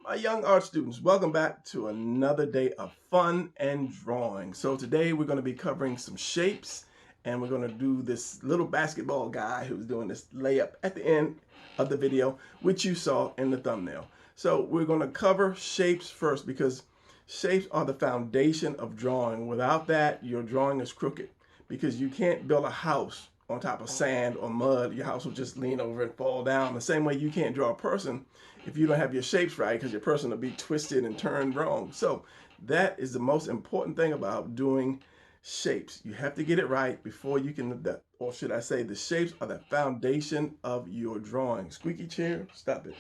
My young art students, welcome back to another day of fun and drawing. So today we're going to be covering some shapes, and we're going to do this little basketball guy who's doing this layup at the end of the video, which you saw in the thumbnail. So we're going to cover shapes first because shapes are the foundation of drawing. Without that, your drawing is crooked because you can't build a house on top of sand or mud. Your house will just lean over and fall down. The same way you can't draw a person if you don't have your shapes right, because your person will be twisted and turned wrong. So that is the most important thing about doing shapes. You have to get it right before you can, or should I say, the shapes are the foundation of your drawing. Squeaky chair, stop it.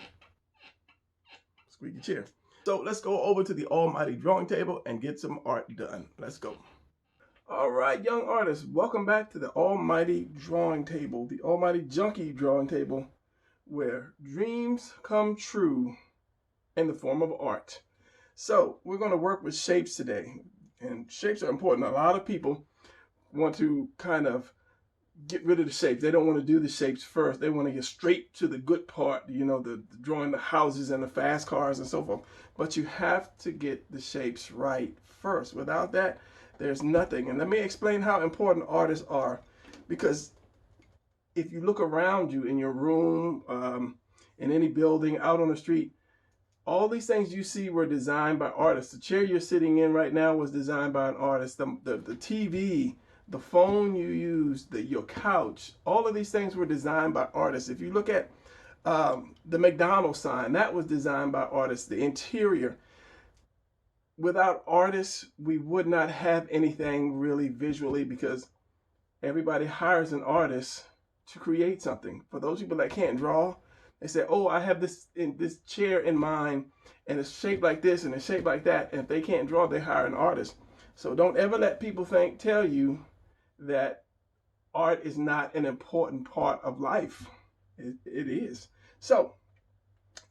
Squeaky chair. So let's go over to the almighty drawing table and get some art done. Let's go. All right, young artists, welcome back to the almighty drawing table, the almighty junkie drawing table, where dreams come true in the form of art. So we're going to work with shapes today, and shapes are important. A lot of people want to kind of get rid of the shapes. They don't want to do the shapes first. They want to get straight to the good part, the drawing the houses and the fast cars and so forth. But you have to get the shapes right first. Without that, there's nothing. And let me explain how important artists are, because if you look around you in your room, in any building, out on the street, all these things you see were designed by artists. The chair you're sitting in right now was designed by an artist. The TV, the phone you use, your couch, all of these things were designed by artists. If you look at the McDonald's sign, that was designed by artists. The interior. Without artists, we would not have anything really visually, because everybody hires an artist to create something. For those people that can't draw, they say, oh, I have this chair in mind, and it's shaped like this and it's shaped like that. And if they can't draw, they hire an artist. So don't ever let people tell you that art is not an important part of life. It is. So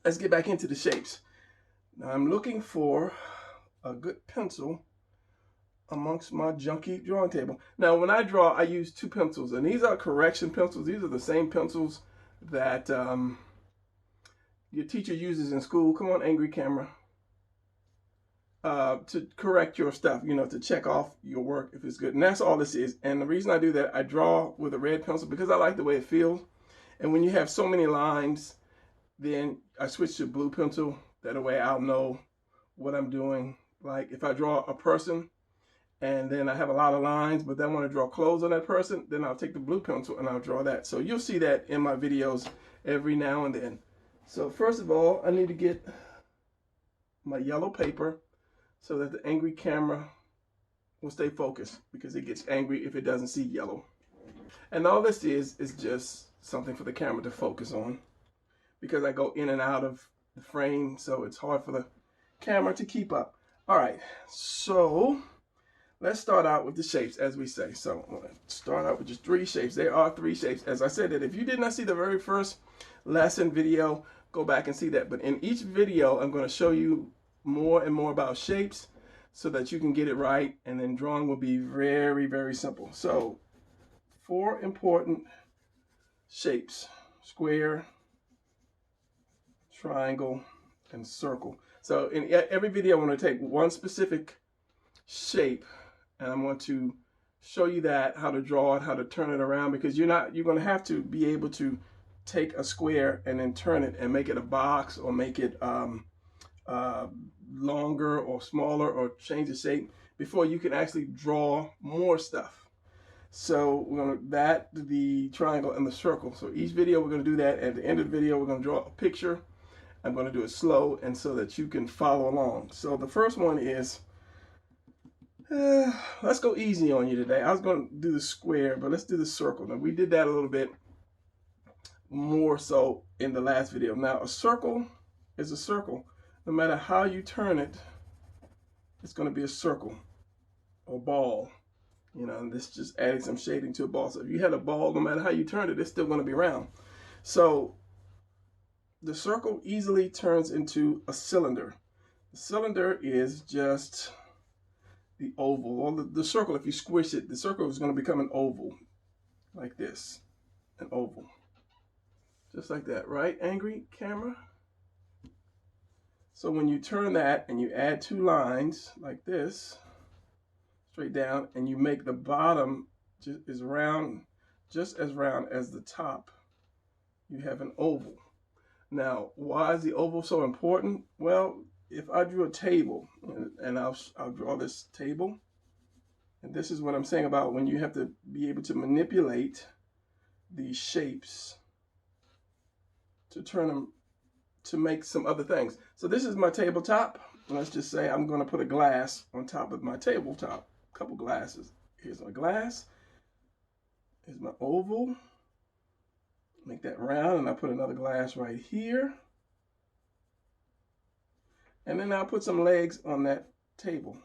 let's get back into the shapes. Now I'm looking for a good pencil amongst my junky drawing table. Now when I draw, I use two pencils, and these are correction pencils. These are the same pencils that your teacher uses in school. Come on, angry camera. To correct your stuff, to check off your work if it's good. And that's all this is. And the reason I do that, I draw with a red pencil because I like the way it feels. And when you have so many lines, then I switch to blue pencil. That way I'll know what I'm doing. Like if I draw a person and then I have a lot of lines, but then I want to draw clothes on that person, then I'll take the blue pencil and I'll draw that. So you'll see that in my videos every now and then. So first of all, I need to get my yellow paper so that the angry camera will stay focused, because it gets angry if it doesn't see yellow. And all this is just something for the camera to focus on, because I go in and out of the frame, so it's hard for the camera to keep up. All right, so let's start out with the shapes, as we say. So I'm going to start out with just three shapes. There are three shapes. As I said, that if you did not see the very first lesson video, go back and see that. But in each video, I'm going to show you more and more about shapes so that you can get it right, and then drawing will be very, very simple. So 4 important shapes: square, triangle, and circle. So in every video, I'm going to take one specific shape, and I'm going to show you how to draw it, how to turn it around, because you're going to have to be able to take a square and then turn it and make it a box, or make it longer or smaller, or change the shape before you can actually draw more stuff. So we're going to the triangle and the circle. So each video we're going to do that. At the end of the video, we're going to draw a picture. I'm going to do it slow and so that you can follow along. So the first one is, let's go easy on you today. I was going to do the square, but let's do the circle. Now we did that a little bit more so in the last video. Now a circle is a circle. No matter how you turn it, it's going to be a circle or ball. And this just adding some shading to a ball. So if you had a ball, no matter how you turn it, it's still going to be round. So the circle easily turns into a cylinder. The cylinder is just the oval, or the circle. If you squish it, the circle is going to become an oval, like this, an oval. Just like that, right, angry camera? So when you turn that and you add two lines like this, straight down, and you make the bottom just as round as the top, you have an oval. Now, why is the oval so important? Well, if I drew a table, and I'll draw this table, and this is what I'm saying about when you have to be able to manipulate these shapes to turn them to make some other things. So this is my tabletop. Let's just say I'm going to put a glass on top of my tabletop. A couple glasses. Here's my glass. Here's my oval. Make that round, and I put another glass right here. And then I'll put some legs on that table.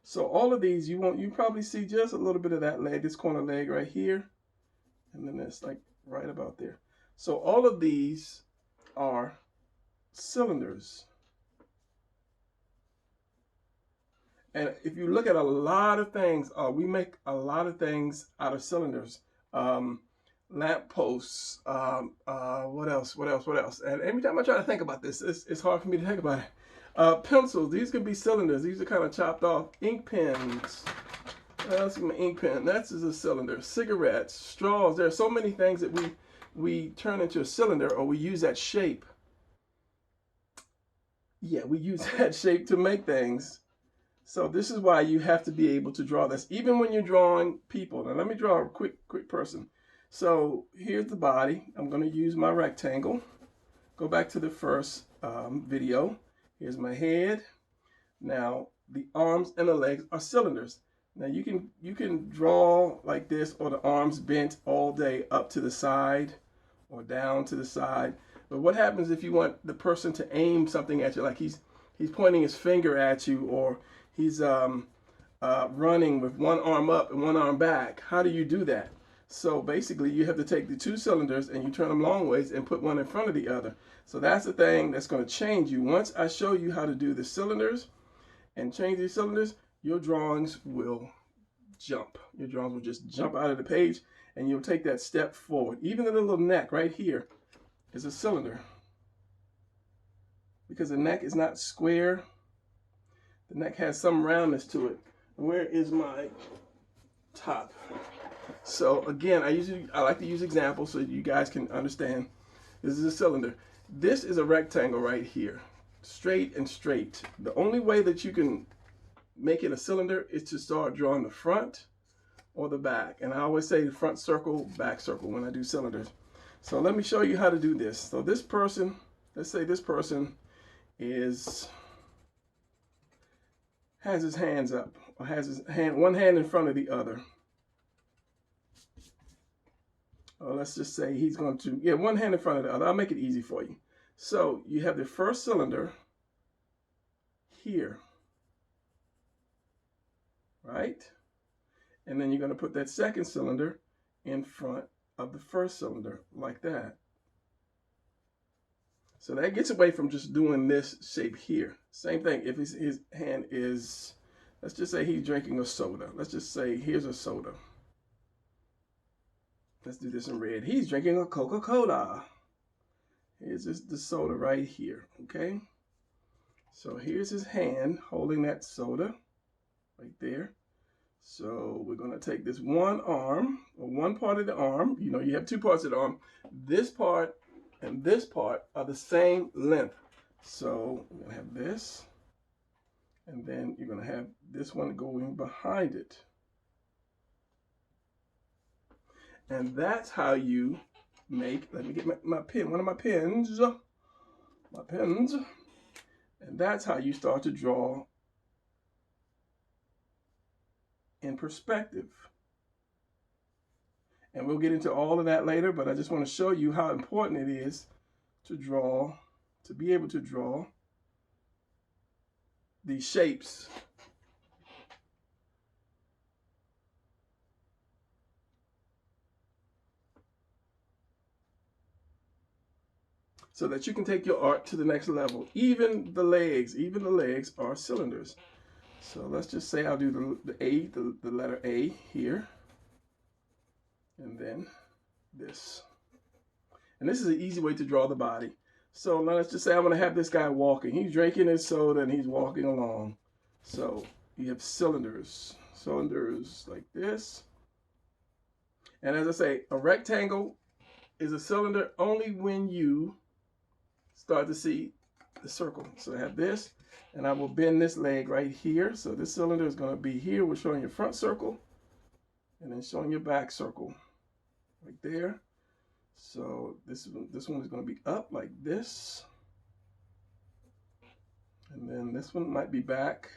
So all of these, you probably see just a little bit of that leg, this corner leg right here. And then it's like right about there. So all of these are cylinders. And if you look at a lot of things, we make a lot of things out of cylinders. Lamp posts, what else? And every time I try to think about this, it's hard for me to think about it. Pencils, these could be cylinders. These are kind of chopped off. Ink pens. Let's see my ink pen. That's a cylinder. Cigarettes, straws. There are so many things that we turn into a cylinder, or we use that shape. Yeah, we use that shape to make things. So this is why you have to be able to draw this, even when you're drawing people. Now let me draw a quick person. So here's the body. I'm going to use my rectangle. Go back to the first video. Here's my head. Now the arms and the legs are cylinders. Now you can draw like this, or the arms bent all day up to the side or down to the side. But what happens if you want the person to aim something at you, like he's pointing his finger at you, or he's running with one arm up and one arm back? How do you do that? So basically you have to take the two cylinders and you turn them long ways and put one in front of the other. So that's the thing that's going to change you. Once I show you how to do the cylinders and change these cylinders, your drawings will jump. Your drawings will just jump out of the page, and you'll take that step forward. Even the little neck right here is a cylinder, because the neck is not square. The neck has some roundness to it. Where is my top? So again, I like to use examples so you guys can understand. This is a cylinder. This is a rectangle right here, straight and straight. The only way that you can make it a cylinder is to start drawing the front or the back. And I always say the front circle, back circle when I do cylinders. So let me show you how to do this. So this person, let's say this person has his hands up, or has his one hand in front of the other. Or let's just say he's going to, one hand in front of the other. I'll make it easy for you. So you have the first cylinder here, right? And then you're going to put that second cylinder in front of the first cylinder, like that. So that gets away from just doing this shape here. Same thing if his hand is, let's just say he's drinking a soda. Let's just say here's a soda. Let's do this in red. He's drinking a Coca-Cola. Here's the soda right here, okay? So here's his hand holding that soda right there. So we're going to take this one arm, or one part of the arm. You know, you have two parts of the arm. This part and this part are the same length. So we're going to have this, and then you're going to have this one going behind it. And that's how you make, let me get my pen, one of my pens. And that's how you start to draw in perspective. And we'll get into all of that later, but I just want to show you how important it is to draw, to be able to draw these shapes. So that you can take your art to the next level. Even the legs are cylinders. So let's just say I'll do the letter A here, and then this. And this is an easy way to draw the body. So now let's just say I'm going to have this guy walking. He's drinking his soda and he's walking along. So you have cylinders like this. And as I say, a rectangle is a cylinder only when you start to see the circle. So I have this, and I will bend this leg right here. So this cylinder is going to be here. We're showing your front circle, and then showing your back circle right there. So this one is going to be up like this, and then this one might be back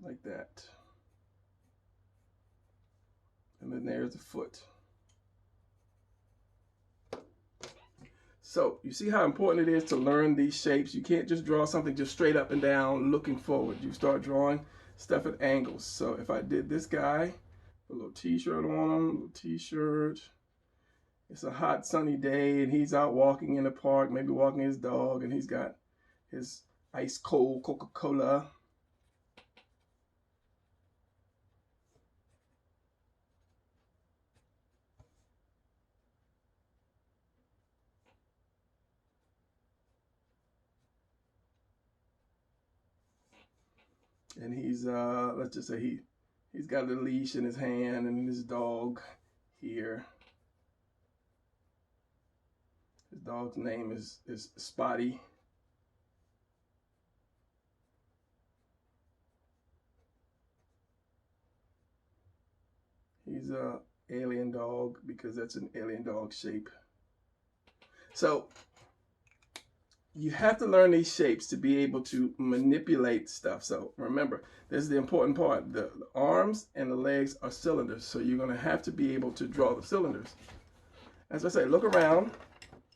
like that. And then there's the foot. So you see how important it is to learn these shapes. You can't just draw something just straight up and down looking forward. You start drawing stuff at angles. So if I did this guy, a little t-shirt on him, little t-shirt. It's a hot sunny day and he's out walking in the park, maybe walking his dog, and he's got his ice cold Coca-Cola. And he's let's just say he's got a leash in his hand and his dog here. His dog's name is Spotty. He's a alien dog because that's an alien dog shape. So you have to learn these shapes to be able to manipulate stuff. So remember, this is the important part. The arms and the legs are cylinders. So you're going to have to be able to draw the cylinders. As I say, look around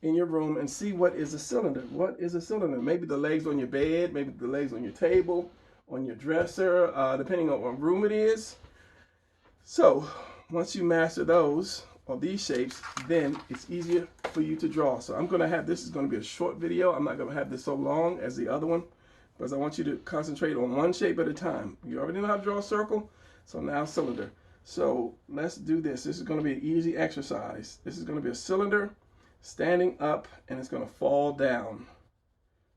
in your room and see what is a cylinder. What is a cylinder? Maybe the legs on your bed, maybe the legs on your table, on your dresser, depending on what room it is. So once you master those, or these shapes, then it's easier for you to draw. So I'm going to have, this is going to be a short video. I'm not going to have this so long as the other one, because I want you to concentrate on one shape at a time. You already know how to draw a circle, so now cylinder. So let's do this. This is going to be an easy exercise. This is going to be a cylinder standing up, and it's going to fall down.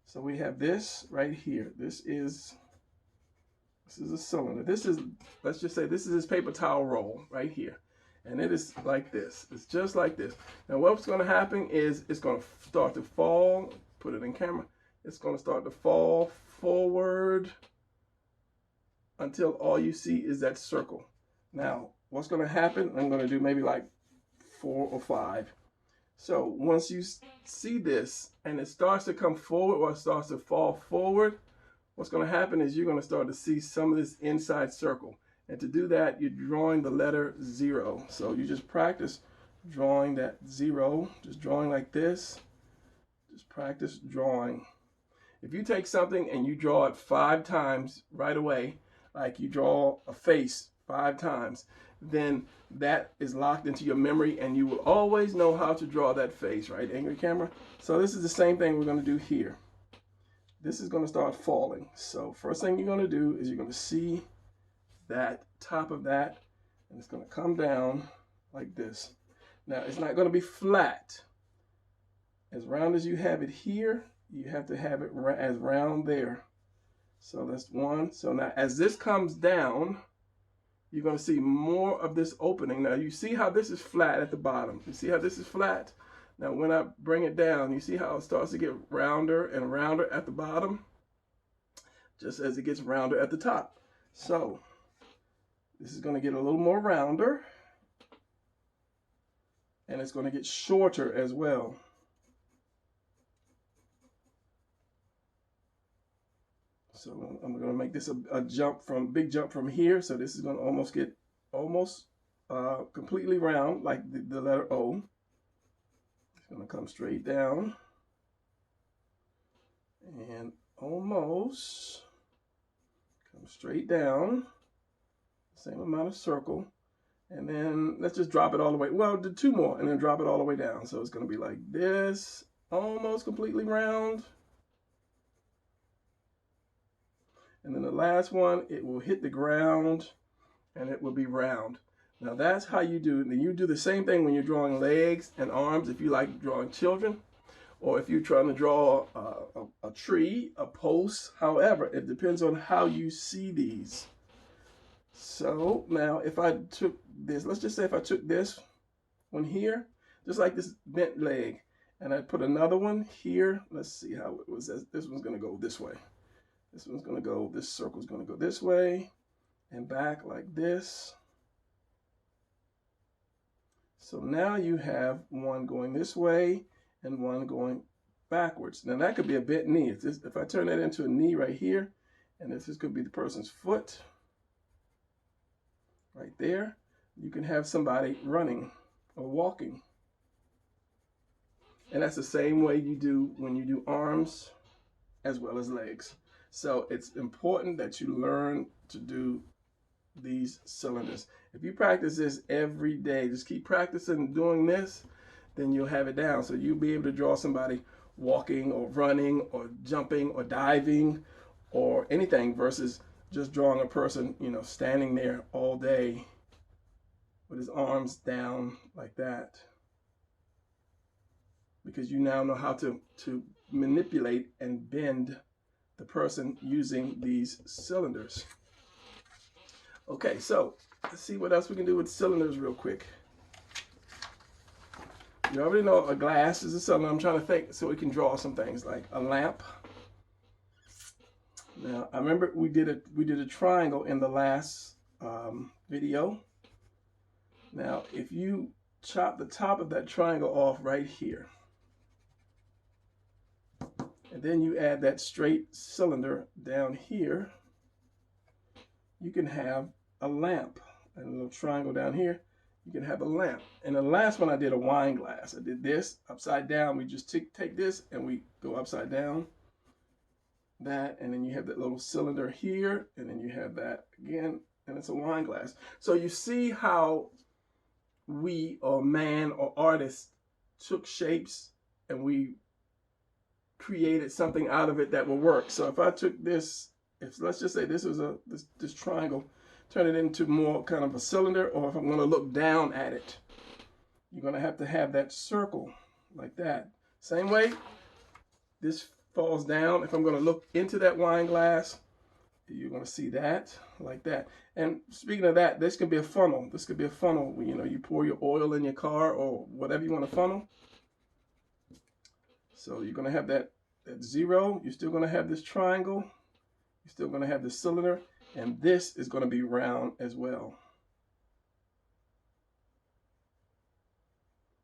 So we have this right here. This is a cylinder. This is, let's just say this is his paper towel roll right here. And it is like this. It's just like this. Now what's going to happen is it's going to start to fall. Put it in camera. It's going to start to fall forward until all you see is that circle. Now what's going to happen, I'm going to do maybe like 4 or 5. So once you see this and it starts to come forward or it starts to fall forward, what's going to happen is you're going to start to see some of this inside circle. And to do that, you're drawing the letter 0. So you just practice drawing that 0, just drawing like this. Just practice drawing. If you take something and you draw it 5 times right away, like you draw a face 5 times, then that is locked into your memory and you will always know how to draw that face, right, Angry Camera? So this is the same thing we're going to do here. This is going to start falling. So first thing you're going to do is you're going to see that top of that, and it's going to come down like this. Now it's not going to be flat. As round as you have it here, you have to have it as round there. So that's one. So now as this comes down, you're going to see more of this opening. Now you see how this is flat at the bottom. You see how this is flat? Now when I bring it down, you see how it starts to get rounder and rounder at the bottom, just as it gets rounder at the top. So this is going to get a little more rounder, and it's going to get shorter as well. So I'm going to make this a jump from, big jump from here. So this is going to almost get completely round, like the letter O. It's going to come straight down and almost come straight down. Same amount of circle, and then let's just drop it all the way. Well, do 2 more and then drop it all the way down. So it's going to be like this, almost completely round. And then the last one, it will hit the ground and it will be round. Now that's how you do it. Then you do the same thing when you're drawing legs and arms, if you like drawing children, or if you're trying to draw a tree, a post, however, it depends on how you see these. So now if I took this, let's just say if I took this one here, just like this bent leg, and I put another one here, let's see how it was. This one's gonna go this way. This one's gonna go, this circle's gonna go this way and back like this. So now you have one going this way and one going backwards. Now that could be a bent knee. If I turn that into a knee right here, and this could be the person's foot right there, you can have somebody running or walking. And that's the same way you do when you do arms as well as legs. So it's important that you learn to do these cylinders. If you practice this every day, just keep practicing doing this, then you'll have it down. So you'll be able to draw somebody walking or running or jumping or diving or anything versus just drawing a person, you know, standing there all day with his arms down like that. Because you now know how to manipulate and bend the person using these cylinders. Okay, so let's see what else we can do with cylinders real quick. You already know a glass is a cylinder. I'm trying to think so we can draw some things like a lamp. Now, I remember we did a triangle in the last video. Now, if you chop the top of that triangle off right here, and then you add that straight cylinder down here, you can have a lamp. And a little triangle down here, you can have a lamp. And the last one I did a wine glass. I did this upside down. We just take this and we go upside down. That, and then you have that little cylinder here, and then you have that again, and it's a wine glass. So you see how we, or man, or artists, took shapes and we created something out of it that will work. So if I took this, let's just say this was this triangle, turn it into more kind of a cylinder, or if I'm going to look down at it, you're going to have that circle like that. Same way, this falls down. If I'm going to look into that wine glass, you're going to see that like that. And speaking of that, this could be a funnel. This could be a funnel. You know, you pour your oil in your car or whatever you want to funnel. So you're going to have that zero. You're still going to have this triangle. You're still going to have this cylinder. And this is going to be round as well.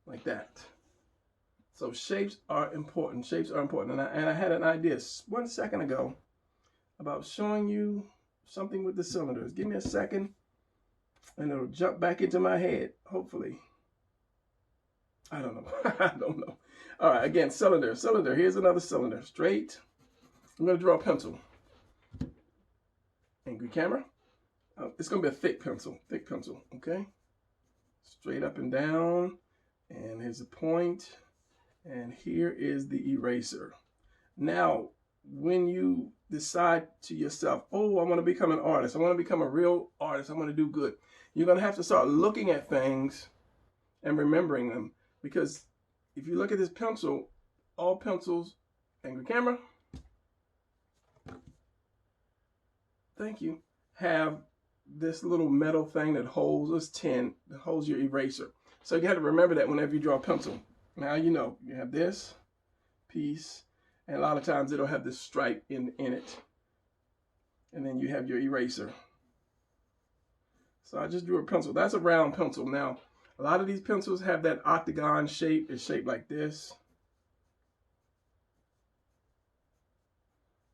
Like that. So shapes are important. Shapes are important. And I had an idea 1 second ago about showing you something with the cylinders. Give me a second and it'll jump back into my head, hopefully. I don't know. I don't know. All right, again, cylinder. Cylinder. Here's another cylinder. Straight. I'm going to draw a pencil. Angry camera. It's going to be a thick pencil. Thick pencil, okay? Straight up and down. And here's a point. And here is the eraser. Now, when you decide to yourself, oh, I want to become an artist. I want to become a real artist. I want to do good. You're going to have to start looking at things and remembering them. Because if you look at this pencil, all pencils, angry camera, thank you, have this little metal thing that holds this tin, that holds your eraser. So you have to remember that whenever you draw a pencil. Now you know, you have this piece, and a lot of times it'll have this stripe in it. And then you have your eraser. So I just drew a pencil. That's a round pencil. Now, a lot of these pencils have that octagon shape. It's shaped like this.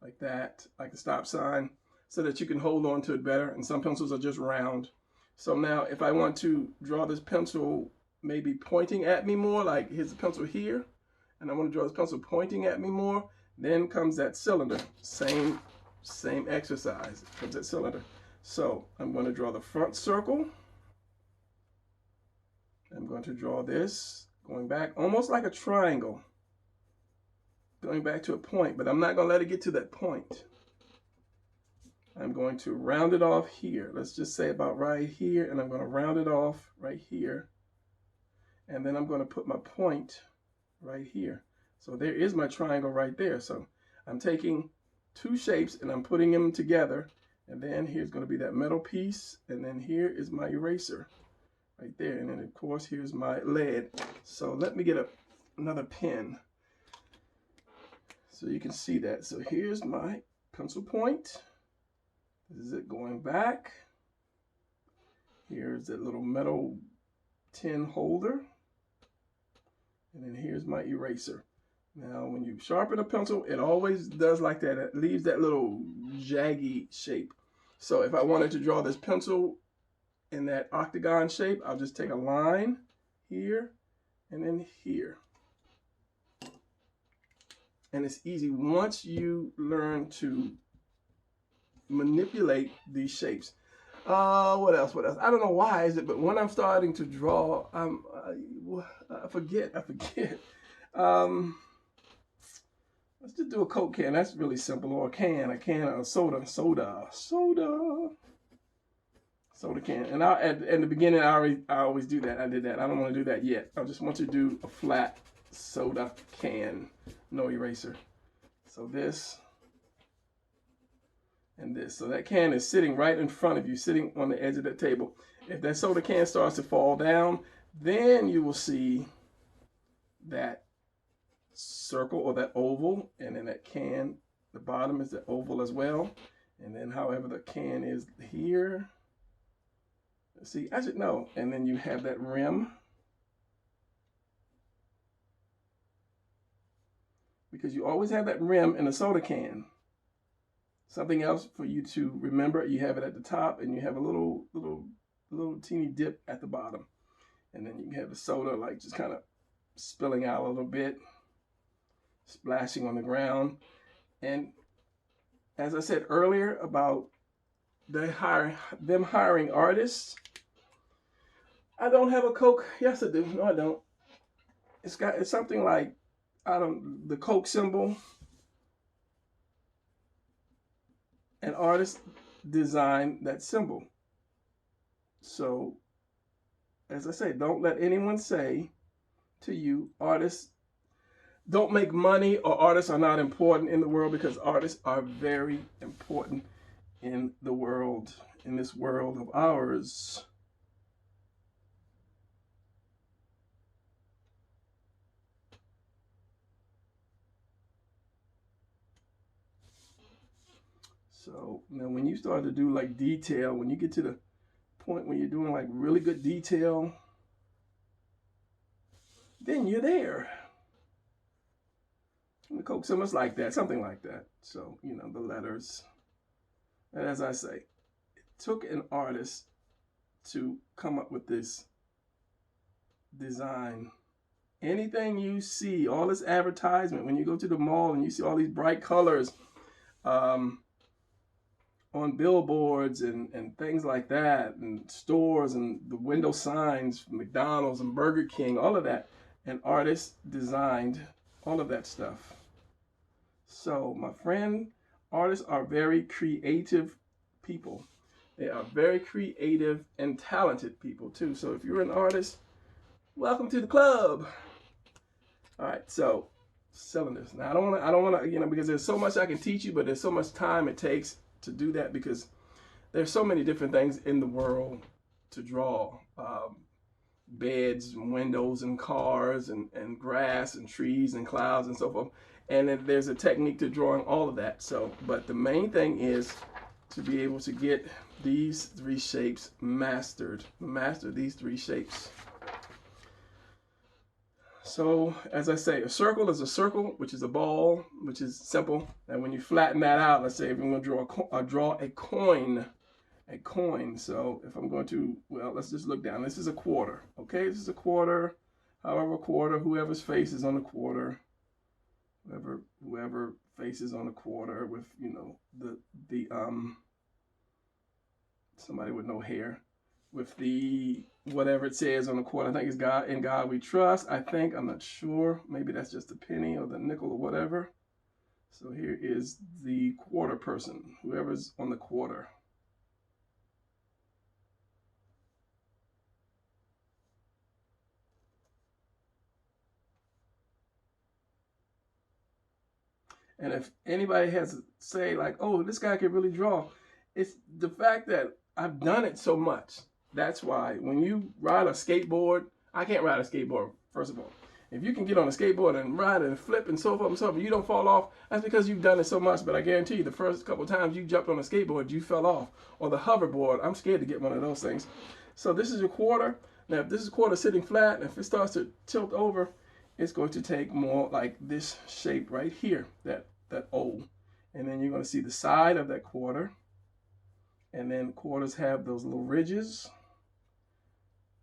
Like that, like a stop sign, so that you can hold on to it better. And some pencils are just round. So now if I want to draw this pencil maybe pointing at me more, like here's a pencil here, and I want to draw this pencil pointing at me more, then comes that cylinder. Same exercise, comes that cylinder. So I'm going to draw the front circle. I'm going to draw this, going back, almost like a triangle, going back to a point, but I'm not going to let it get to that point. I'm going to round it off here. Let's just say about right here, and I'm going to round it off right here. And then I'm going to put my point right here. So there is my triangle right there. So I'm taking two shapes and I'm putting them together. And then here's going to be that metal piece. And then here is my eraser right there. And then of course, here's my lead. So let me get another pen so you can see that. So here's my pencil point. This is it going back. Here's that little metal tin holder. And then here's my eraser. Now, when you sharpen a pencil, it always does like that. It leaves that little jaggy shape. So if I wanted to draw this pencil in that octagon shape, I'll just take a line here and then here. And it's easy once you learn to manipulate these shapes. What else? I don't know why is it, but when I'm starting to draw, I forget. Let's just do a Coke can. That's really simple. Or a can of soda can. And at the beginning, I always do that. I did that. I don't want to do that yet. I just want to do a flat soda can, no eraser. So this and this. So that can is sitting right in front of you, sitting on the edge of that table. If that soda can starts to fall down, then you will see that circle or that oval, and then that can, the bottom is the oval as well. And then however the can is here, see, I should know. And then you have that rim, because you always have that rim in a soda can. Something else for you to remember, you have it at the top and you have a little teeny dip at the bottom. And then you have the soda like just kind of spilling out a little bit, splashing on the ground. And as I said earlier about them hiring artists, I don't have a Coke. Yes, I do. No, I don't. It's something like, the Coke symbol. An artist designed that symbol. So, as I say, don't let anyone say to you, artists don't make money or artists are not important in the world, because artists are very important in the world, in this world of ours. So now when you start to do like detail, when you get to the point when you're doing like really good detail, then you're there. And the Coke symbol's like that, something like that. So, you know, the letters. And as I say, it took an artist to come up with this design. Anything you see, all this advertisement, when you go to the mall and you see all these bright colors, on billboards and things like that, and stores and the window signs, McDonald's and Burger King, all of that, an artist designed all of that stuff. So my friend, artists are very creative people. They are very creative and talented people too. So if you're an artist, welcome to the club. All right, so cylinders. Now I don't want to, because there's so much I can teach you, but there's so much time it takes to do that, because there's so many different things in the world to draw. Beds, and windows, and cars, and grass, and trees, and clouds, and so forth. And there's a technique to drawing all of that. So, but the main thing is to be able to get these three shapes mastered. Master these three shapes. So, as I say, a circle is a circle, which is a ball, which is simple. And when you flatten that out, let's say if I'm going to draw a coin. So if I'm going to, well, let's just look down. This is a quarter, okay? This is a quarter. However, quarter, whoever's face is on the quarter, whoever face is on the quarter with, you know, the somebody with no hair, with the whatever it says on the quarter. I think it's God, in God we trust. I'm not sure. Maybe that's just a penny or the nickel or whatever. So here is the quarter person, whoever's on the quarter. And if anybody has to say like, oh, this guy can really draw, it's the fact that I've done it so much. That's why when you ride a skateboard, I can't ride a skateboard, first of all. If you can get on a skateboard and ride and flip and so forth and so forth, and you don't fall off, that's because you've done it so much. But I guarantee you, the first couple of times you jumped on a skateboard, you fell off. Or the hoverboard, I'm scared to get one of those things. So this is your quarter. Now, if this is quarter sitting flat, and if it starts to tilt over, it's going to take more like this shape right here, that O. And then you're going to see the side of that quarter. And then quarters have those little ridges.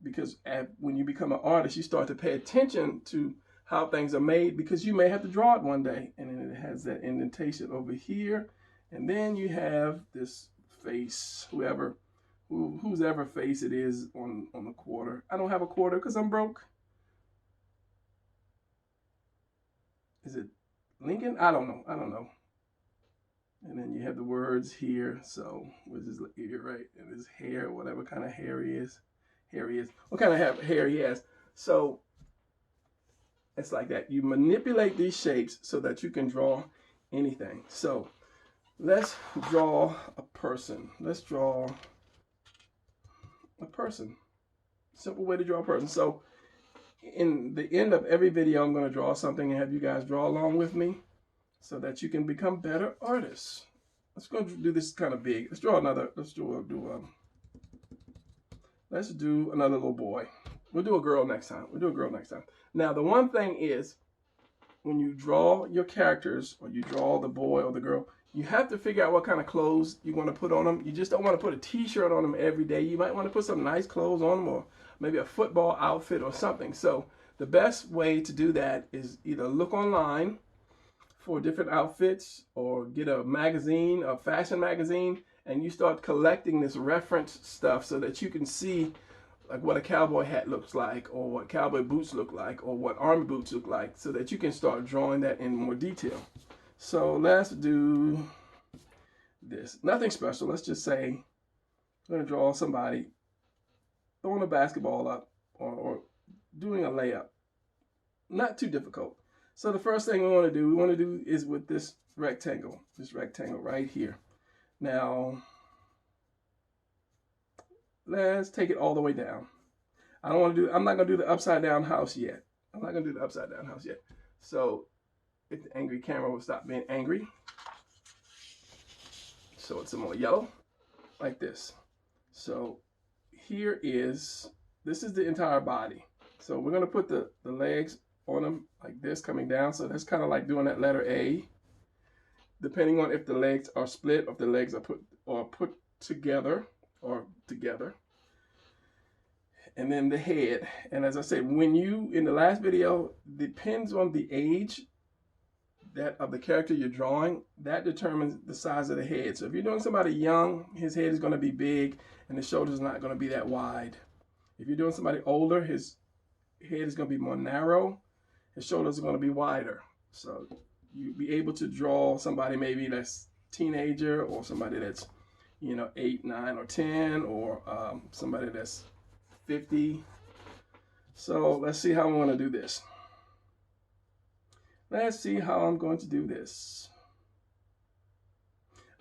Because when you become an artist, you start to pay attention to how things are made, because you may have to draw it one day. And then it has that indentation over here. And then you have this face, whose ever face it is on the quarter. I don't have a quarter because I'm broke. Is it Lincoln? I don't know. And then you have the words here. So what's his ear, right? And his hair, whatever kind of hair he is. What kind of hair he has. So it's like that. You manipulate these shapes so that you can draw anything. So let's draw a person. Let's draw a person. Simple way to draw a person. So in the end of every video, I'm going to draw something and have you guys draw along with me so that you can become better artists. Let's go do this kind of big. Let's draw another. Let's do another little boy. We'll do a girl next time. Now, the one thing is, when you draw your characters, or you draw the boy or the girl, you have to figure out what kind of clothes you want to put on them. You just don't want to put a t-shirt on them every day. You might want to put some nice clothes on them, or maybe a football outfit or something. So the best way to do that is either look online for different outfits, or get a magazine, a fashion magazine, and you start collecting this reference stuff so that you can see like what a cowboy hat looks like, or what cowboy boots look like, or what army boots look like, so that you can start drawing that in more detail. So let's do this. Nothing special. Let's just say I'm going to draw somebody throwing a basketball up, or doing a layup. Not too difficult. So the first thing we want to do is with this rectangle right here. Now, let's take it all the way down. I'm not going to do the upside down house yet. So if the angry camera will stop being angry. So it's some more yellow, like this. So this is the entire body. So we're going to put the legs on them like this, coming down. So that's kind of like doing that letter A. Depending on if the legs are split, or if the legs are put together. And then the head. And as I said, in the last video, depends on the age of the character you're drawing, that determines the size of the head. So if you're doing somebody young, his head is going to be big and the shoulders not going to be that wide. If you're doing somebody older, his head is going to be more narrow, his shoulders are going to be wider. So you'll be able to draw somebody maybe that's teenager, or somebody that's 8, 9, or 10, or somebody that's 50. So let's see how I want to do this. Let's see how I'm going to do this.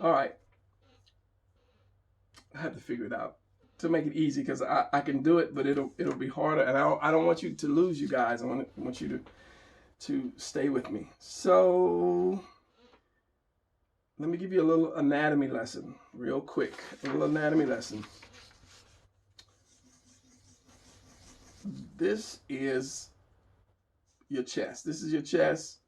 All right. I have to figure it out to make it easy, because I can do it, but it'll be harder, and I don't want you to lose, you guys. I want you to stay with me. So let me give you a little anatomy lesson real quick. A little anatomy lesson. This is your chest. This is your chest.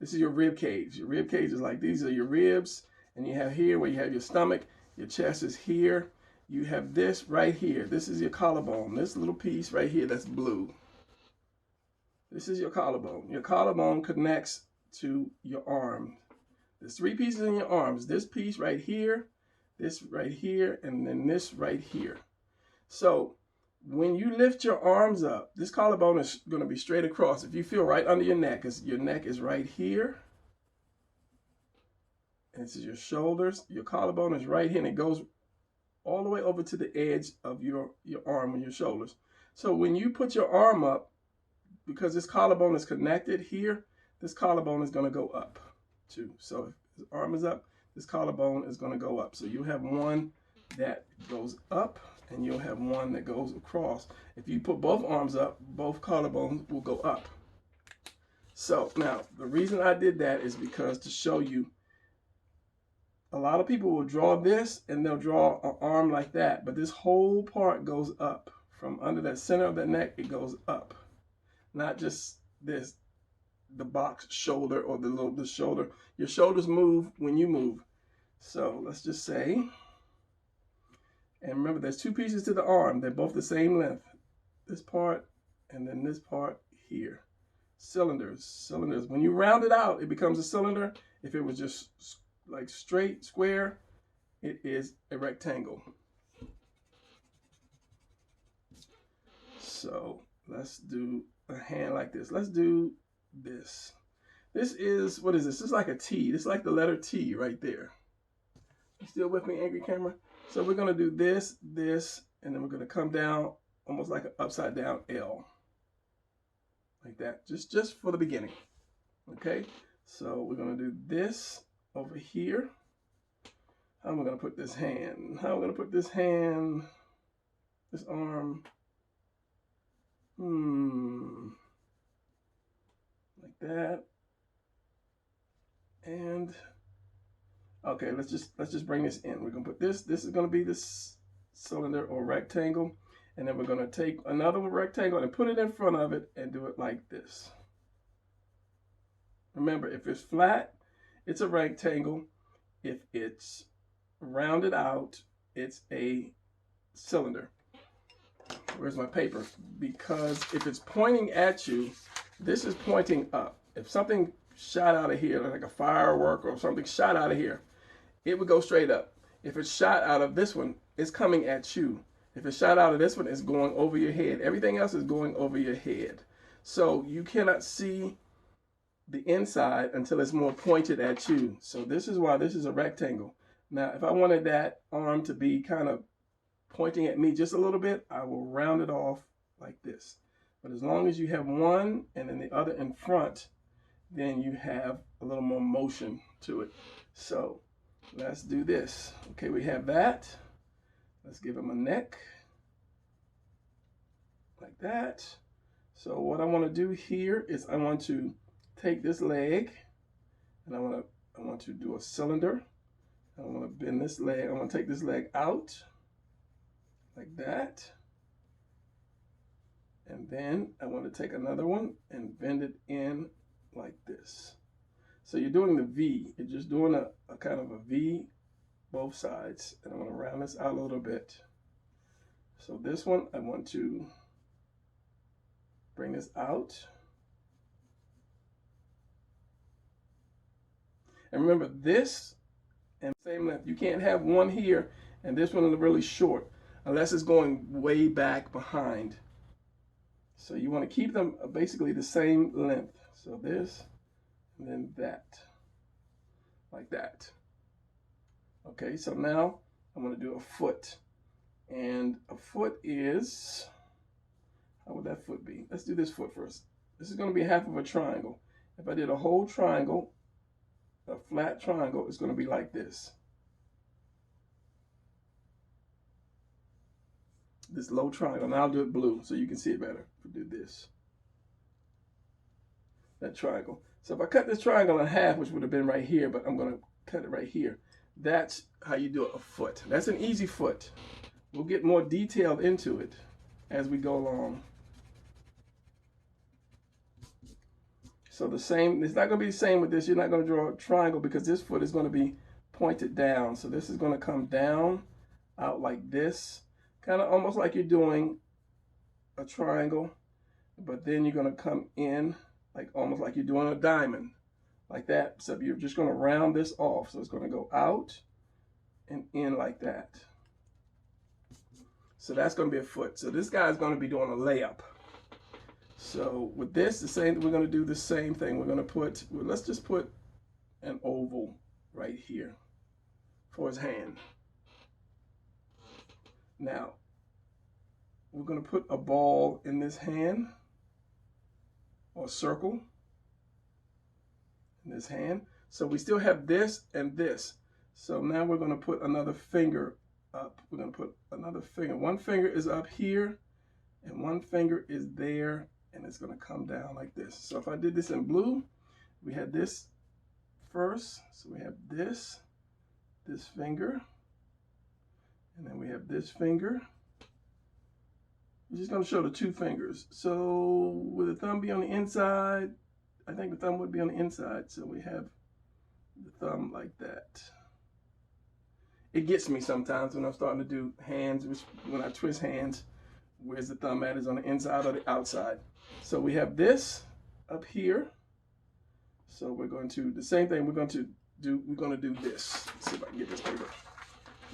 This is your rib cage. Your rib cage is like, these are your ribs, and you have here where you have your stomach. Your chest is here. You have this right here. This is your collarbone. This little piece right here that's blue. This is your collarbone. Your collarbone connects to your arm. There's 3 pieces in your arms. This piece right here, this right here, and then this right here. So when you lift your arms up, this collarbone is going to be straight across. If you feel right under your neck, because your neck is right here. this is your shoulders. Your collarbone is right here, and it goes all the way over to the edge of your arm and your shoulders. So when you put your arm up, because this collarbone is connected here, this collarbone is going to go up too. So if his arm is up, this collarbone is going to go up. So you have one that goes up, and you'll have one that goes across. If you put both arms up, both collarbones will go up. So now the reason I did that is because to show you, a lot of people will draw this and they'll draw an arm like that, but this whole part goes up. From under that center of the neck, it goes up. Not just this, the box shoulder or the shoulder. Your shoulders move when you move. So let's just say, and remember there's two pieces to the arm. They're both the same length. This part and then this part here. Cylinders. When you round it out, it becomes a cylinder. If it was just like straight, square, it is a rectangle. So let's do a hand like this. Let's do this. This is, what is this? This is like a T. This is like the letter T right there. You still with me, Angry Camera? So we're going to do this, and then we're going to come down almost like an upside down L. Like that. Just for the beginning. Okay? So we're going to do this over here. How am I going to put this hand? How am I going to put this hand, this arm? Like that. And okay, let's just bring this in. We're gonna put this is gonna be this cylinder or rectangle, and then we're gonna take another rectangle and put it in front of it and do it like this. Remember, if it's flat, it's a rectangle. If it's rounded out, it's a cylinder. Where's my paper? Because if it's pointing at you, this is pointing up. If something shot out of here, like a firework or something shot out of here, it would go straight up. If it's shot out of this one, it's coming at you. If it's shot out of this one, it's going over your head. Everything else is going over your head. So you cannot see the inside until it's more pointed at you. So this is why this is a rectangle. Now, if I wanted that arm to be kind of pointing at me just a little bit, I will round it off like this. But as long as you have one and then the other in front, then you have a little more motion to it. So let's do this. Okay, we have that. Let's give him a neck like that. So what I want to do here is I want to take this leg and I want to do a cylinder. I want to bend this leg. I want to take this leg out like that. And then I want to take another one and bend it in like this. So you're doing the V. You're just doing a kind of a V both sides. And I want to round this out a little bit. So this one, I want to bring this out. And remember, this and same length. You can't have one here and this one is really short unless it's going way back behind. So you want to keep them basically the same length. So this and then that, like that. Okay, so now I'm going to do a foot. And a foot is, how would that foot be? Let's do this foot first. This is going to be half of a triangle. If I did a whole triangle, a flat triangle, it's going to be like this. This low triangle. Now I'll do it blue so you can see it better. We'll do this. That triangle. So if I cut this triangle in half, which would have been right here, but I'm going to cut it right here. That's how you do a foot. That's an easy foot. We'll get more detailed into it as we go along. So the same, it's not going to be the same with this. You're not going to draw a triangle because this foot is going to be pointed down. So this is going to come down, out like this. Kind of almost like you're doing a triangle, but then you're going to come in like almost like you're doing a diamond, like that. So you're just going to round this off. So it's going to go out and in like that. So that's going to be a foot. So this guy is going to be doing a layup. So with this, we're going to do the same thing. We're going to put, let's just put an oval right here for his hand. Now, we're going to put a ball in this hand, or a circle in this hand. So we still have this and this. So now we're going to put another finger up. We're going to put another finger. One finger is up here, and one finger is there, and it's going to come down like this. So if I did this in blue, we had this first. So we have this finger, and then we have this finger. We're just going to show the two fingers. So would the thumb be on the inside? I think the thumb would be on the inside. So we have the thumb like that. It gets me sometimes when I'm starting to do hands, when I twist hands, where's the thumb at? Is on the inside or the outside? So we have this up here. So we're going to, the same thing we're going to do this. Let's see if I can get this paper.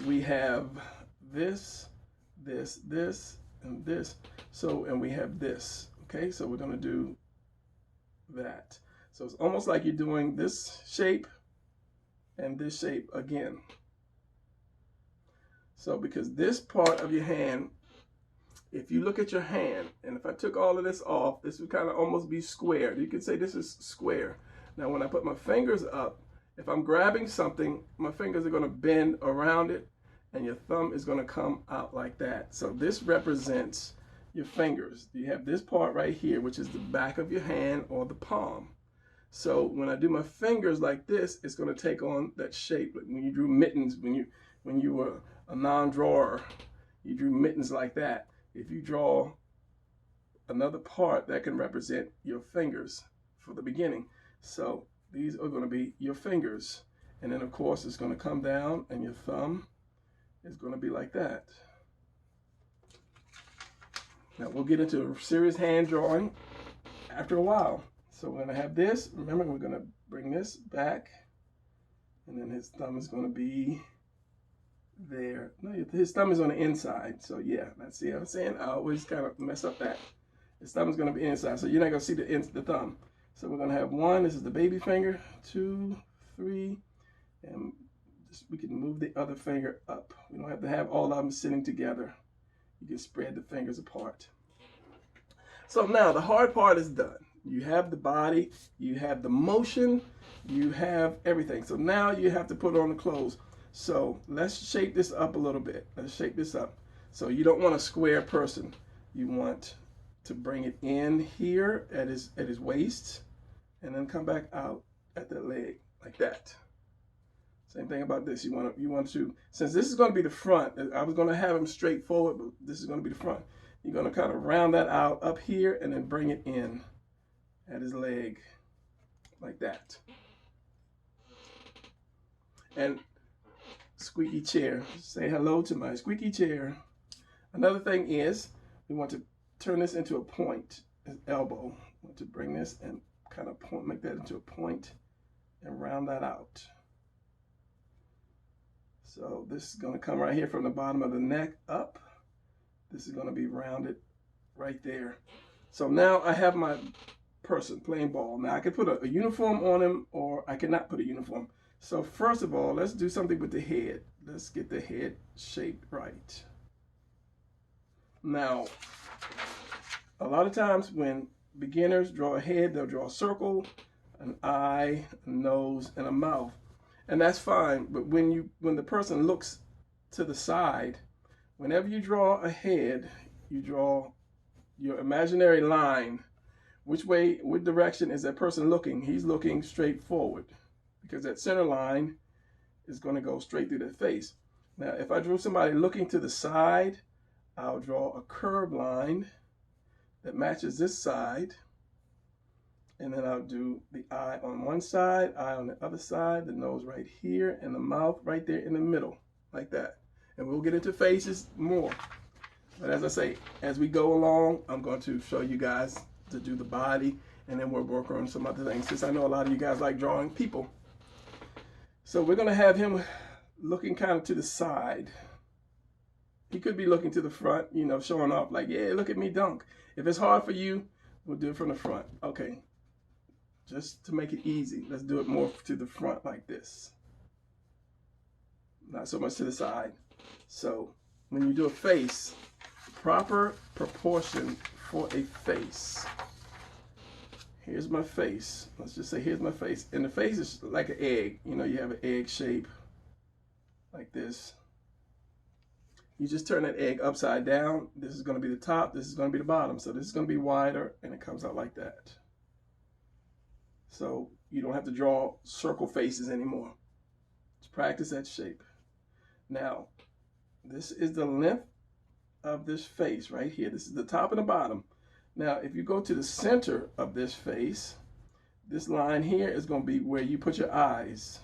We have this, this, and this. So, and we have this. Okay, so we're going to do that. So it's almost like you're doing this shape and this shape again. So because this part of your hand, if you look at your hand, and if I took all of this off, this would kind of almost be square. You could say this is square. Now when I put my fingers up, if I'm grabbing something, my fingers are going to bend around it, and your thumb is going to come out like that. So this represents your fingers. You have this part right here, which is the back of your hand or the palm. So when I do my fingers like this, it's going to take on that shape. When you drew mittens, when you were a non-drawer, you drew mittens like that. If you draw another part, that can represent your fingers for the beginning. So these are going to be your fingers. And then of course it's going to come down, and your thumb is going to be like that. Now we'll get into serious hand drawing after a while. So we're going to have this. Remember, we're going to bring this back, and then his thumb is going to be there. No, his thumb is on the inside. So yeah, let's see what I'm saying. I always kind of mess up that. His thumb is going to be inside, so you're not going to see the thumb. So we're going to have one. This is the baby finger. 2, 3, and we can move the other finger up. We don't have to have all of them sitting together. You can spread the fingers apart. So now the hard part is done. You have the body, you have the motion, you have everything. So now you have to put on the clothes. So let's shape this up a little bit. Let's shape this up. So you don't want a square person. You want to bring it in here at his waist, and then come back out at the leg like that. Same thing about this. You want to, since this is going to be the front, I was going to have him straight forward, but this is going to be the front. You're going to kind of round that out up here and then bring it in at his leg like that. And squeaky chair. Say hello to my squeaky chair. Another thing is we want to turn this into a point, his elbow. We want to bring this and kind of point, make that into a point and round that out. So this is going to come right here from the bottom of the neck up. This is going to be rounded right there. So now I have my person playing ball. Now I can put a uniform on him, or I cannot put a uniform. So first of all, let's do something with the head. Let's get the head shaped right. Now, a lot of times when beginners draw a head, they'll draw a circle, an eye, a nose, and a mouth. And that's fine, but when the person looks to the side, whenever you draw a head, you draw your imaginary line. Which way, what direction is that person looking? He's looking straight forward, because that center line is going to go straight through their face. Now, if I drew somebody looking to the side, I'll draw a curved line that matches this side. And then I'll do the eye on one side, eye on the other side, the nose right here, and the mouth right there in the middle, like that. And we'll get into faces more. But as I say, as we go along, I'm going to show you guys to do the body, and then we'll work on some other things, since I know a lot of you guys like drawing people. So we're going to have him looking kind of to the side. He could be looking to the front, you know, showing off like, yeah, look at me dunk. If it's hard for you, we'll do it from the front. Okay. Just to make it easy, let's do it more to the front like this. not so much to the side. So when you do a face, proper proportion for a face. Here's my face. Let's just say here's my face. And the face is like an egg. You know, you have an egg shape like this. You just turn that egg upside down. This is going to be the top. This is going to be the bottom. So this is going to be wider, and it comes out like that. So you don't have to draw circle faces anymore. Just practice that shape. Now, this is the length of this face right here. This is the top and the bottom. Now, if you go to the center of this face, this line here is going to be where you put your eyes.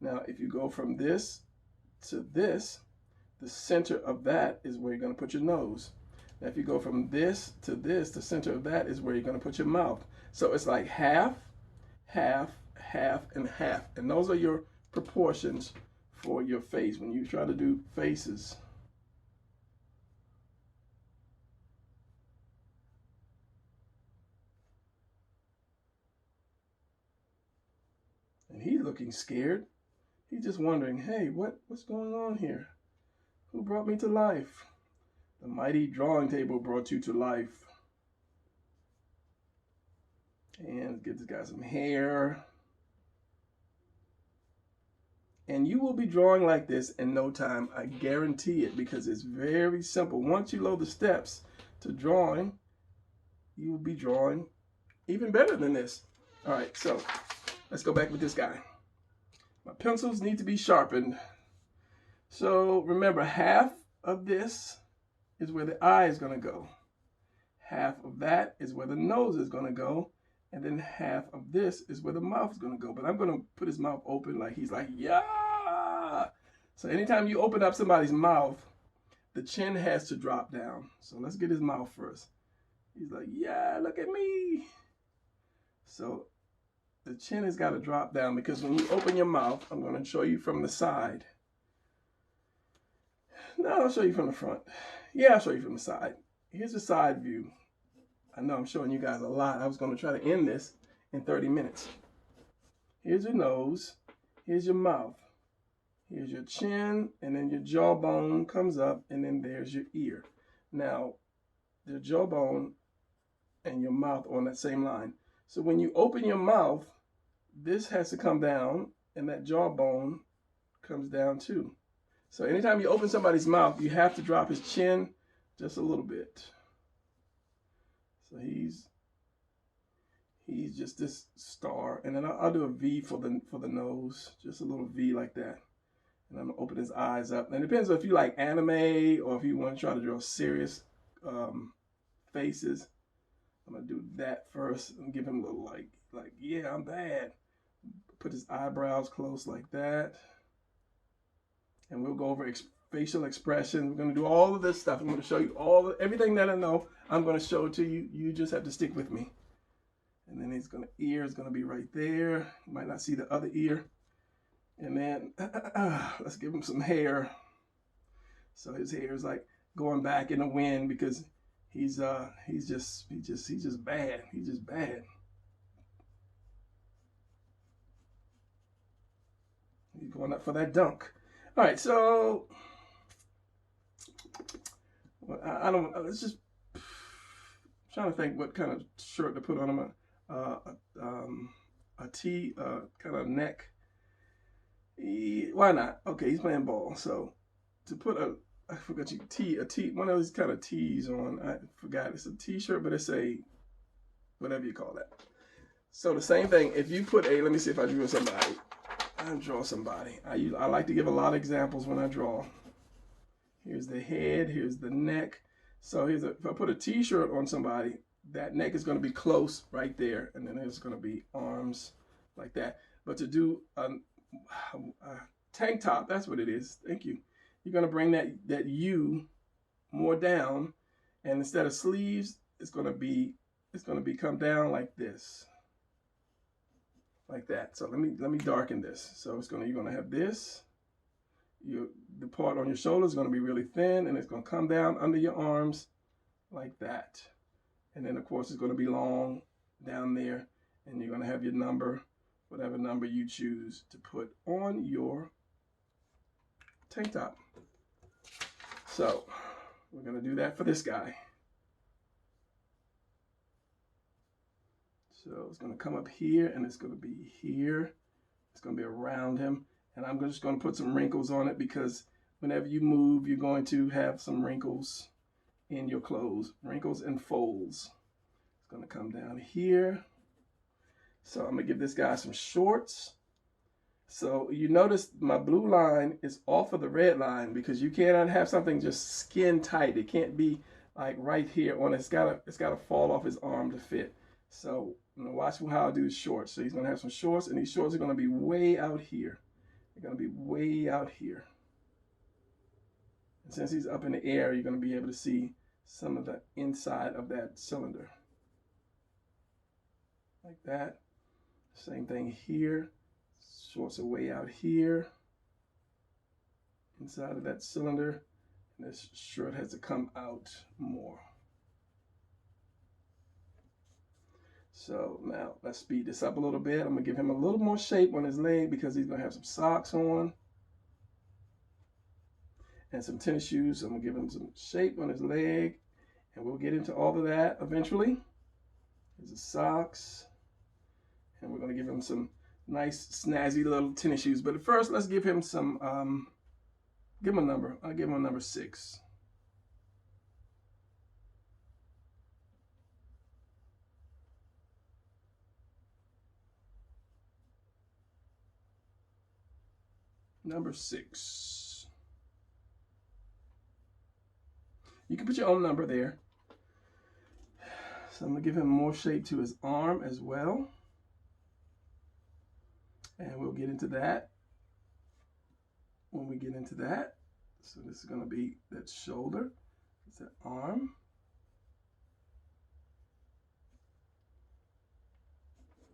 Now, if you go from this to this, the center of that is where you're going to put your nose. Now, if you go from this to this, the center of that is where you're going to put your mouth. So it's like half, half, half, and half. And those are your proportions for your face when you try to do faces. And he's looking scared. He's just wondering, hey, what's going on here? Who brought me to life? The mighty drawing table brought you to life. And give this guy some hair. And you will be drawing like this in no time. I guarantee it, because it's very simple. Once you load the steps to drawing, you will be drawing even better than this. All right, so let's go back with this guy. My pencils need to be sharpened. So remember, half of this is where the eye is going to go. Half of that is where the nose is going to go. And then half of this is where the mouth is going to go. But I'm going to put his mouth open like he's like, yeah. So anytime you open up somebody's mouth, the chin has to drop down. So let's get his mouth first. He's like, yeah, look at me. So the chin has got to drop down, because when you open your mouth, I'm going to show you from the side. No, I'll show you from the front. Yeah, I'll show you from the side. Here's the side view. I know I'm showing you guys a lot. I was going to try to end this in 30 minutes. Here's your nose. Here's your mouth. Here's your chin, and then your jawbone comes up, and then there's your ear. Now, the jawbone and your mouth are on that same line. So when you open your mouth, this has to come down, and that jawbone comes down too. So anytime you open somebody's mouth, you have to drop his chin just a little bit. So he's just this star, and then I'll do a V for the nose, just a little V like that. And I'm gonna open his eyes up. And it depends if you like anime or if you want to try to draw serious faces. I'm gonna do that first and give him a little like yeah, I'm bad. Put his eyebrows close like that. And we'll go over facial expression. We're going to do all of this stuff. I'm going to show you everything that I know. I'm going to show it to you. You just have to stick with me. And then ear is going to be right there. You might not see the other ear. And then let's give him some hair. So his hair is like going back in the wind, because he's just bad. He's just bad. He's going up for that dunk. All right, so I don't. Let's just trying to think what kind of shirt to put on him. A tee, kind of neck. Why not? Okay, he's playing ball. So to put I forgot you a tee, one of those kind of tees on. I forgot, it's a t-shirt, but it's a whatever you call that. So the same thing. If you put let me see if I drew somebody. I draw somebody. I like to give a lot of examples when I draw. Here's the head. Here's the neck. So if I put a t-shirt on somebody, that neck is going to be close right there, and then there's going to be arms like that. But to do a tank top, that's what it is. Thank you. You're going to bring that U more down, and instead of sleeves, it's going to come down like this. Like that. So let me darken this. So you're gonna have this. The part on your shoulder is gonna be really thin, and it's gonna come down under your arms like that. And then of course it's gonna be long down there, and you're gonna have your number, whatever number you choose to put on your tank top. So we're going to do that for this guy. So it's going to come up here, and it's going to be here. It's going to be around him. And I'm just going to put some wrinkles on it, because whenever you move, you're going to have some wrinkles in your clothes. Wrinkles and folds. It's going to come down here. So I'm going to give this guy some shorts. So you notice my blue line is off of the red line, because you cannot have something just skin tight. It can't be like right here on it. It's got to fall off his arm to fit. So I'm going to watch how I do his shorts. So he's going to have some shorts, and these shorts are going to be way out here. They're going to be way out here. And since he's up in the air, you're going to be able to see some of the inside of that cylinder. Like that. Same thing here. Shorts are way out here, inside of that cylinder, and this shirt has to come out more. So now let's speed this up a little bit. I'm gonna give him a little more shape on his leg, because he's gonna have some socks on and some tennis shoes. So I'm gonna give him some shape on his leg, and we'll get into all of that eventually. Here's the socks, and we're gonna give him some nice snazzy little tennis shoes. But first, let's give him some, give him a number. I'll give him a number 6. Number 6. You can put your own number there. So I'm gonna give him more shape to his arm as well. And we'll get into that when we get into that. So this is going to be that shoulder. It's that arm.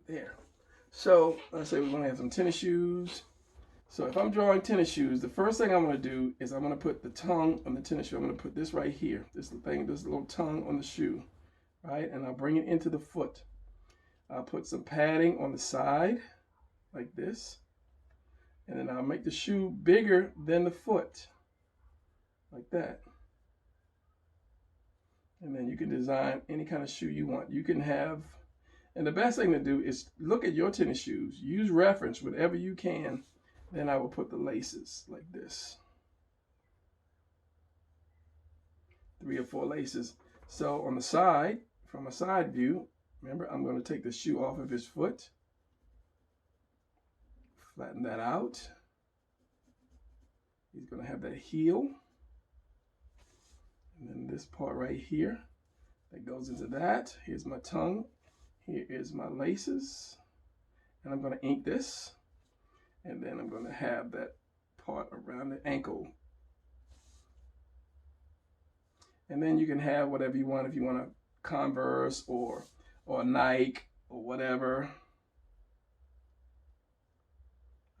There. So let's say we're going to have some tennis shoes. So if I'm drawing tennis shoes, the first thing I'm going to do is I'm going to put the tongue on the tennis shoe. I'm going to put this right here. This little tongue on the shoe, right? And I'll bring it into the foot. I'll put some padding on the side, like this, and then I'll make the shoe bigger than the foot, like that. And then you can design any kind of shoe you want. You can have, and the best thing to do is look at your tennis shoes, use reference whatever you can. Then I will put the laces like this, 3 or 4 laces. So on the side, from a side view, remember, I'm going to take the shoe off of his foot. Flatten that out. He's going to have that heel. And then this part right here that goes into that. Here's my tongue. Here is my laces. And I'm going to ink this. And then I'm going to have that part around the ankle. And then you can have whatever you want. If you want a Converse or Nike or whatever.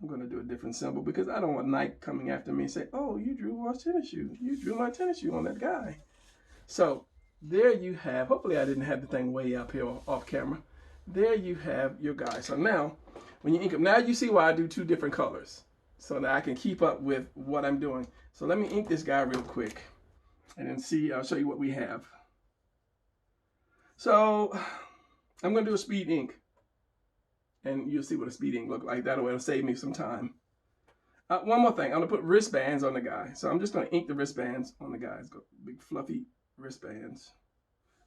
I'm going to do a different symbol, because I don't want Nike coming after me and say, oh, you drew my tennis shoe. You drew my tennis shoe on that guy. So there you have, hopefully I didn't have the thing way up here off camera. There you have your guy. So now, when you ink them, now you see why I do 2 different colors, so that I can keep up with what I'm doing. So let me ink this guy real quick, and then see, I'll show you what we have. So I'm going to do a speed ink. And you'll see what a speed ink look like. That'll save me some time. One more thing. I'm going to put wristbands on the guy. So I'm just going to ink the wristbands on the guy. It's got big fluffy wristbands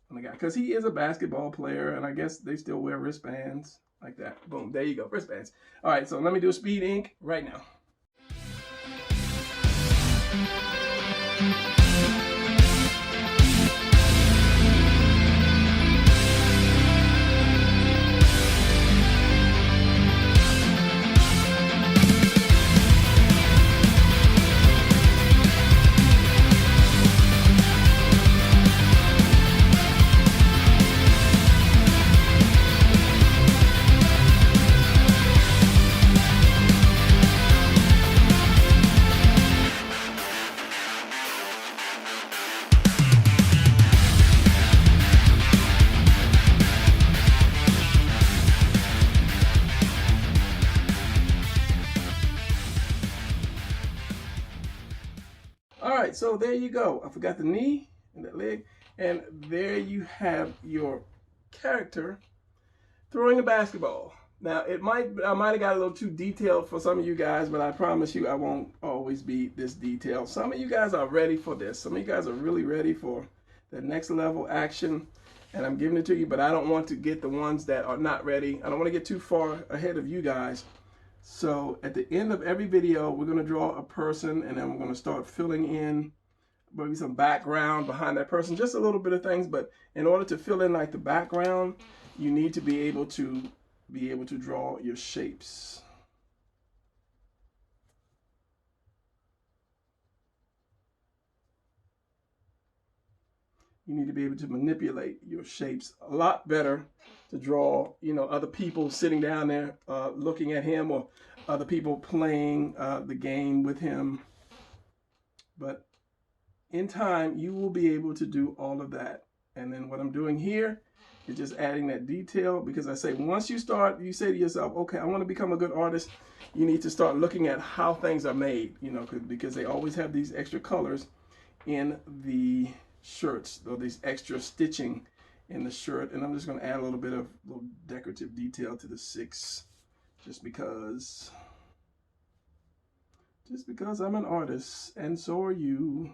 on the guy. Because he is a basketball player. And I guess they still wear wristbands like that. Boom. There you go. Wristbands. All right. So let me do a speed ink right now. so there you go. I forgot the knee and that leg. And there you have your character throwing a basketball. Now, I might have got a little too detailed for some of you guys, but I promise you I won't always be this detailed. Some of you guys are ready for this. Some of you guys are really ready for the next level action, and I'm giving it to you, but I don't want to get the ones that are not ready. I don't want to get too far ahead of you guys. So at the end of every video, we're going to draw a person, and then we're going to start filling in maybe some background behind that person, just a little bit of things. But in order to fill in like the background, you need to be able to draw your shapes. You need to be able to manipulate your shapes a lot better to draw, you know, other people sitting down there looking at him, or other people playing the game with him. But in time, you will be able to do all of that. And then what I'm doing here is just adding that detail, because I say once you start, you say to yourself, okay, I want to become a good artist. You need to start looking at how things are made, you know, because they always have these extra colors in the shirts, or these extra stitching in the shirt. And I'm just going to add a little bit of little decorative detail to the 6, just because I'm an artist, and so are you.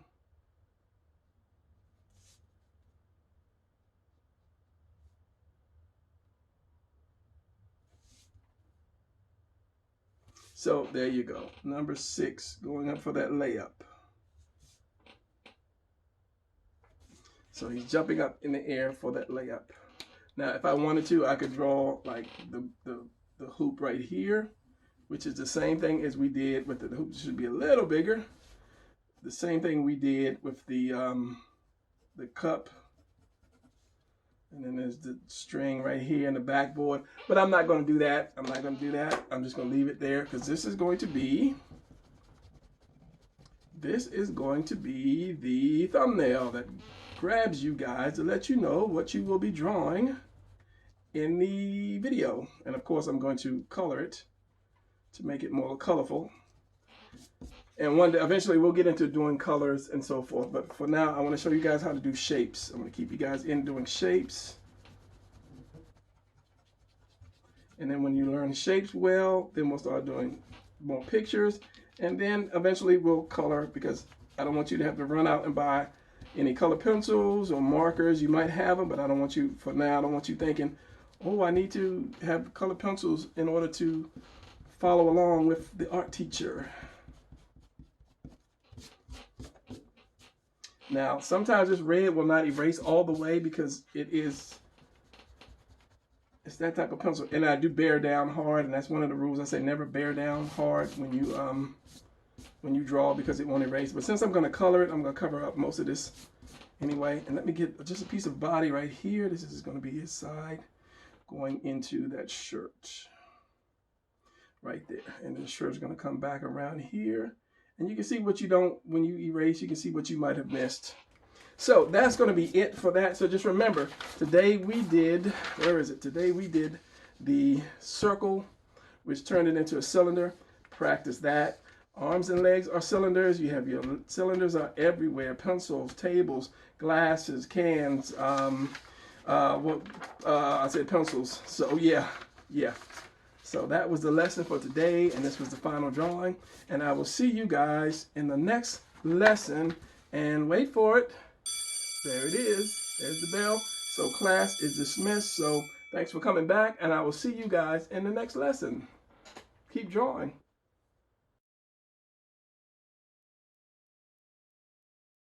So there you go. Number 6, going up for that layup. So he's jumping up in the air for that layup. Now, if I wanted to, I could draw like the hoop right here, which is the same thing as we did with the hoop. Should be a little bigger. The same thing we did with the cup. And then there's the string right here in the backboard. But I'm not going to do that. I'm not going to do that. I'm just going to leave it there, because this is going to be the thumbnail that grabs you guys to let you know what you will be drawing in the video. And of course, I'm going to color it to make it more colorful. And one day, eventually, we'll get into doing colors and so forth. But for now, I want to show you guys how to do shapes. I'm going to keep you guys in doing shapes. And then when you learn shapes well, then we'll start doing more pictures. And then eventually we'll color, because I don't want you to have to run out and buy any color pencils or markers. You might have them, but I don't want you, for now, I don't want you thinking, oh, I need to have color pencils in order to follow along with the art teacher. Now, sometimes this red will not erase all the way, because it's that type of pencil. And I do bear down hard, and that's one of the rules. I say never bear down hard when you draw, because it won't erase. But since I'm going to color it, I'm going to cover up most of this anyway. And let me get just a piece of body right here. This is going to be his side going into that shirt right there. And the shirt's going to come back around here. And you can see what you don't, when you erase, you can see what you might have missed. So that's going to be it for that. So just remember, today we did, where is it? Today we did the circle, which turned it into a cylinder. Practice that. Arms and legs are cylinders. You have your cylinders are everywhere. Pencils, tables, glasses, cans. I said pencils. So yeah. So that was the lesson for today, and this was the final drawing. And I will see you guys in the next lesson. And wait for it. There it is. There's the bell. So class is dismissed. So thanks for coming back, and I will see you guys in the next lesson. Keep drawing.